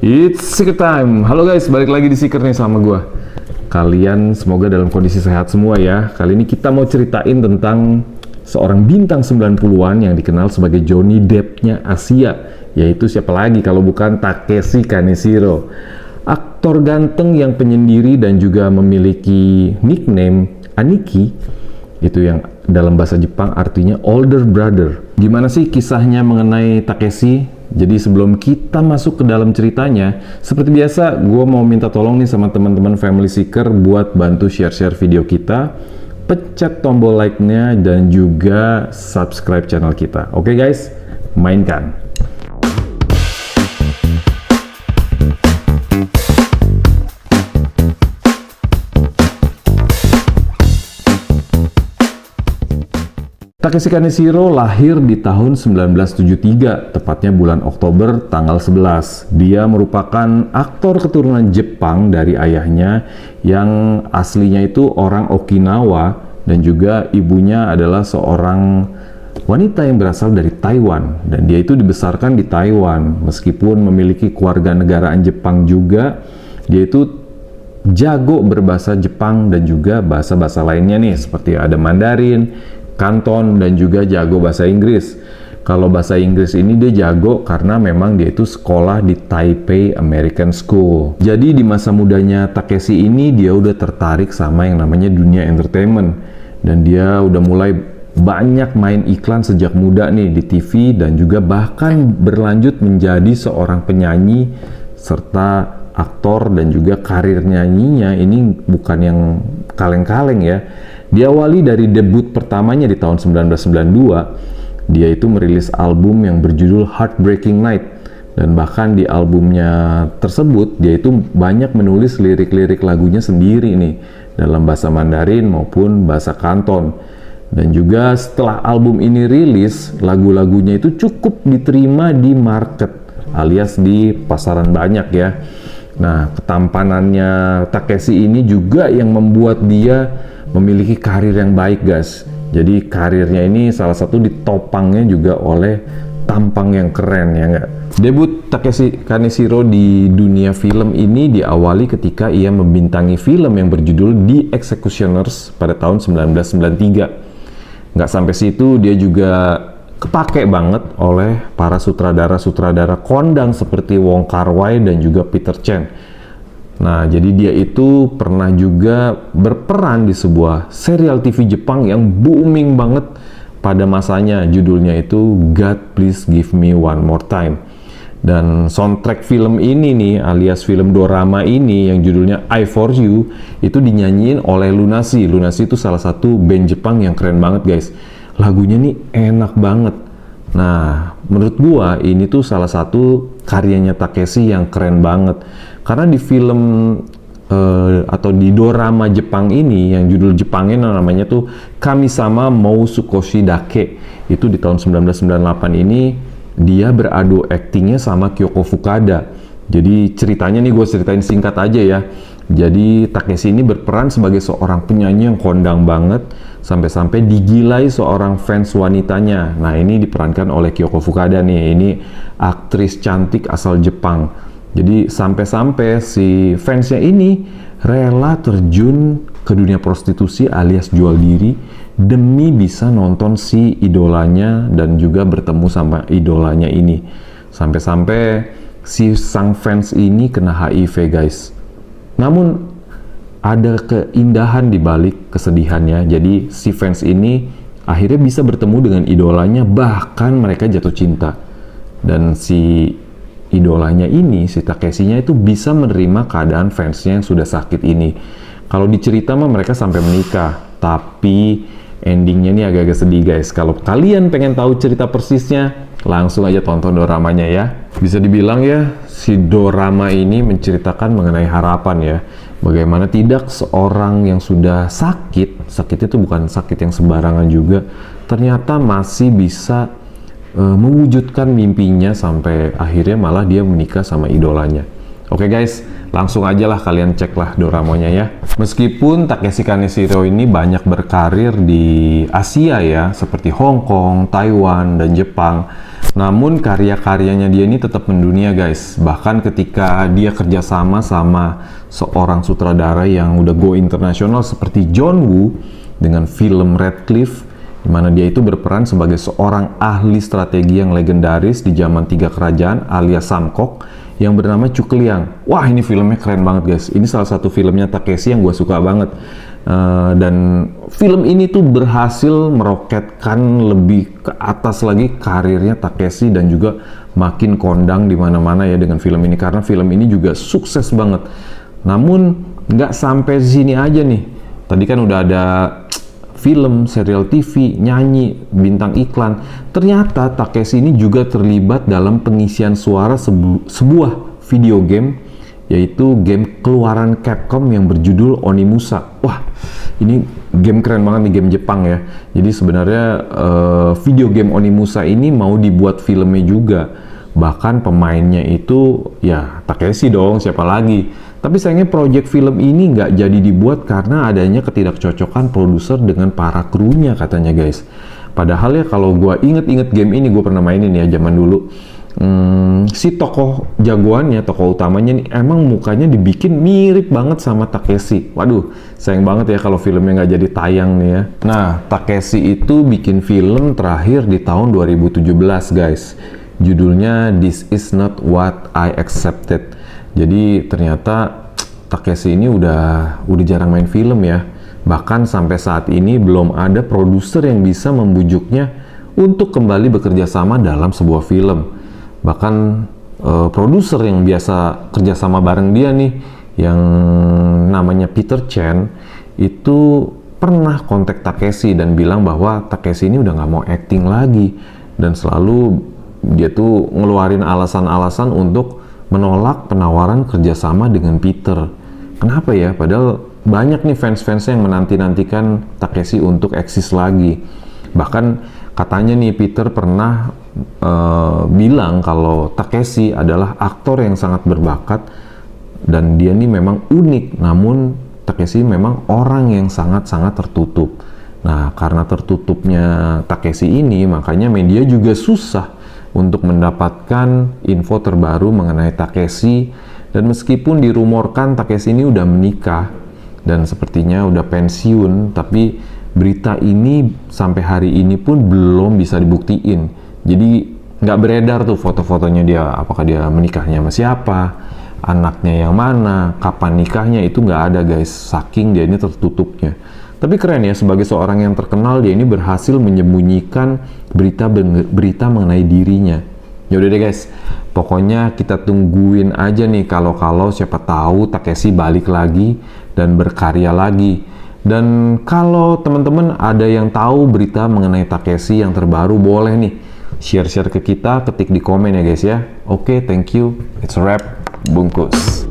It's Seeker Time. Halo guys, balik lagi di Seeker nih sama gue. Kalian semoga dalam kondisi sehat semua ya. Kali ini kita mau ceritain tentang seorang bintang 90-an yang dikenal sebagai Johnny Depp-nya Asia. Yaitu siapa lagi kalau bukan Takeshi Kaneshiro. Aktor ganteng yang penyendiri dan juga memiliki nickname Aniki. Itu yang dalam bahasa Jepang artinya older brother. Gimana sih kisahnya mengenai Takeshi? Jadi sebelum kita masuk ke dalam ceritanya, seperti biasa gue mau minta tolong nih sama teman-teman Family Seeker buat bantu share-share video kita, pencet tombol like-nya dan juga subscribe channel kita. Oke guys, mainkan. Takeshi Kaneshiro lahir di tahun 1973, tepatnya bulan Oktober tanggal 11. Dia merupakan aktor keturunan Jepang dari ayahnya yang aslinya itu orang Okinawa dan juga ibunya adalah seorang wanita yang berasal dari Taiwan. Dan dia itu dibesarkan di Taiwan, meskipun memiliki kewarganegaraan Jepang juga, dia itu jago berbahasa Jepang dan juga bahasa-bahasa lainnya nih, seperti ada Mandarin, Kanton, dan juga jago bahasa Inggris. Kalau bahasa Inggris ini dia jago karena memang dia itu sekolah di Taipei American School. Jadi di masa mudanya Takeshi ini dia udah tertarik sama yang namanya dunia entertainment. Dan dia udah mulai banyak main iklan sejak muda nih di TV dan juga bahkan berlanjut menjadi seorang penyanyi serta aktor, dan juga karir nyanyinya ini bukan yang kaleng-kaleng ya. Diawali dari debut pertamanya di tahun 1992, dia itu merilis album yang berjudul Heartbreaking Night, dan bahkan di albumnya tersebut dia itu banyak menulis lirik-lirik lagunya sendiri nih dalam bahasa Mandarin maupun bahasa Kanton. Dan juga setelah album ini rilis, lagu-lagunya itu cukup diterima di market alias di pasaran banyak ya. Nah, ketampanannya Takeshi ini juga yang membuat dia memiliki karir yang baik guys. Jadi karirnya ini salah satu ditopangnya juga oleh tampang yang keren ya nggak? Debut Takeshi Kaneshiro di dunia film ini diawali ketika ia membintangi film yang berjudul The Executioners pada tahun 1993. Nggak sampai situ, dia juga kepake banget oleh para sutradara-sutradara kondang seperti Wong Kar-wai dan juga Peter Chen. Nah, jadi dia itu pernah juga berperan di sebuah serial TV Jepang yang booming banget pada masanya. Judulnya itu God Please Give Me One More Time. Dan soundtrack film ini nih, alias film dorama ini yang judulnya I For You, itu dinyanyiin oleh Lunasi. Lunasi itu salah satu band Jepang yang keren banget guys. Lagunya nih enak banget. Nah, menurut gua ini tuh salah satu karyanya Takeshi yang keren banget. Karena di film atau di dorama Jepang ini yang judul Jepangnya namanya tuh Kamisama Mou Sukoshi Dake, itu di tahun 1998 ini dia beradu aktingnya sama Kyoko Fukada. Jadi ceritanya nih gue ceritain singkat aja ya. Jadi Takeshi ini berperan sebagai seorang penyanyi yang kondang banget sampai-sampai digilai seorang fans wanitanya. Nah, ini diperankan oleh Kyoko Fukada nih. Ini aktris cantik asal Jepang. Jadi sampai-sampai si fansnya ini rela terjun ke dunia prostitusi alias jual diri demi bisa nonton si idolanya dan juga bertemu sama idolanya ini. Sampai-sampai si sang fans ini kena HIV guys. Namun ada keindahan di balik kesedihannya. Jadi si fans ini akhirnya bisa bertemu dengan idolanya, bahkan mereka jatuh cinta. Dan si idolanya ini, si Takeshi-nya itu bisa menerima keadaan fansnya yang sudah sakit ini. Kalau dicerita mah mereka sampai menikah, tapi endingnya ini agak-agak sedih guys. Kalau kalian pengen tahu cerita persisnya, langsung aja tonton doramanya ya. Bisa dibilang ya, si dorama ini menceritakan mengenai harapan ya. Bagaimana tidak seorang yang sudah sakit itu bukan sakit yang sembarangan juga, ternyata masih bisa mewujudkan mimpinya sampai akhirnya malah dia menikah sama idolanya. Oke guys, Langsung aja lah kalian cek lah Doraemonnya ya. Meskipun Takeshi Kaneshiro ini banyak berkarir di Asia ya, seperti Hong Kong, Taiwan, dan Jepang, namun karya-karyanya dia ini tetap mendunia guys. Bahkan ketika dia kerjasama sama seorang sutradara yang udah go internasional seperti John Woo dengan film Red Cliff, di mana dia itu berperan sebagai seorang ahli strategi yang legendaris di zaman Tiga Kerajaan alias Samkok yang bernama Cukliang. Wah, ini filmnya keren banget guys. Ini salah satu filmnya Takeshi yang gue suka banget. Dan film ini tuh berhasil meroketkan lebih ke atas lagi karirnya Takeshi dan juga makin kondang di mana-mana ya dengan film ini, karena film ini juga sukses banget. Namun nggak sampai sini aja nih. Tadi kan udah ada film, serial TV, nyanyi, bintang iklan. Ternyata Takeshi ini juga terlibat dalam pengisian suara sebuah video game, yaitu game keluaran Capcom yang berjudul Onimusa. Wah, ini game keren banget nih, game Jepang ya. Jadi sebenarnya video game Onimusa ini mau dibuat filmnya juga. Bahkan pemainnya itu ya Takeshi dong, siapa lagi. Tapi sayangnya project film ini nggak jadi dibuat karena adanya ketidakcocokan produser dengan para krunya katanya guys. Padahal ya kalau gue inget-inget game ini, gue pernah mainin ya zaman dulu. Si tokoh jagoannya, tokoh utamanya nih emang mukanya dibikin mirip banget sama Takeshi. Waduh, sayang banget ya kalau filmnya nggak jadi tayang nih ya. Nah, Takeshi itu bikin film terakhir di tahun 2017 guys. Judulnya This Is Not What I Accepted. Jadi ternyata Takeshi ini udah jarang main film ya. Bahkan sampai saat ini belum ada produser yang bisa membujuknya untuk kembali bekerja sama dalam sebuah film. Bahkan produser yang biasa kerjasama bareng dia nih, yang namanya Peter Chan, itu pernah kontak Takeshi dan bilang bahwa Takeshi ini udah nggak mau acting lagi, dan selalu dia tuh ngeluarin alasan-alasan untuk menolak penawaran kerjasama dengan Peter. Kenapa ya? Padahal banyak nih fans-fans yang menanti-nantikan Takeshi untuk eksis lagi. Bahkan katanya nih Peter pernah bilang kalau Takeshi adalah aktor yang sangat berbakat dan dia nih memang unik. Namun Takeshi memang orang yang sangat-sangat tertutup. Nah, karena tertutupnya Takeshi ini, makanya media juga susah untuk mendapatkan info terbaru mengenai Takeshi. Dan meskipun dirumorkan Takeshi ini udah menikah dan sepertinya udah pensiun, tapi berita ini sampai hari ini pun belum bisa dibuktiin. Jadi nggak beredar tuh foto-fotonya dia, apakah dia menikahnya sama siapa, anaknya yang mana, kapan nikahnya, itu nggak ada guys, saking dia ini tertutupnya. Tapi keren ya, sebagai seorang yang terkenal, dia ini berhasil menyembunyikan berita mengenai dirinya. Yaudah deh guys, pokoknya kita tungguin aja nih kalau siapa tahu Takeshi balik lagi dan berkarya lagi. Dan kalau teman-teman ada yang tahu berita mengenai Takeshi yang terbaru, boleh nih share-share ke kita, ketik di komen ya guys ya. Oke, thank you. It's a wrap. Bungkus.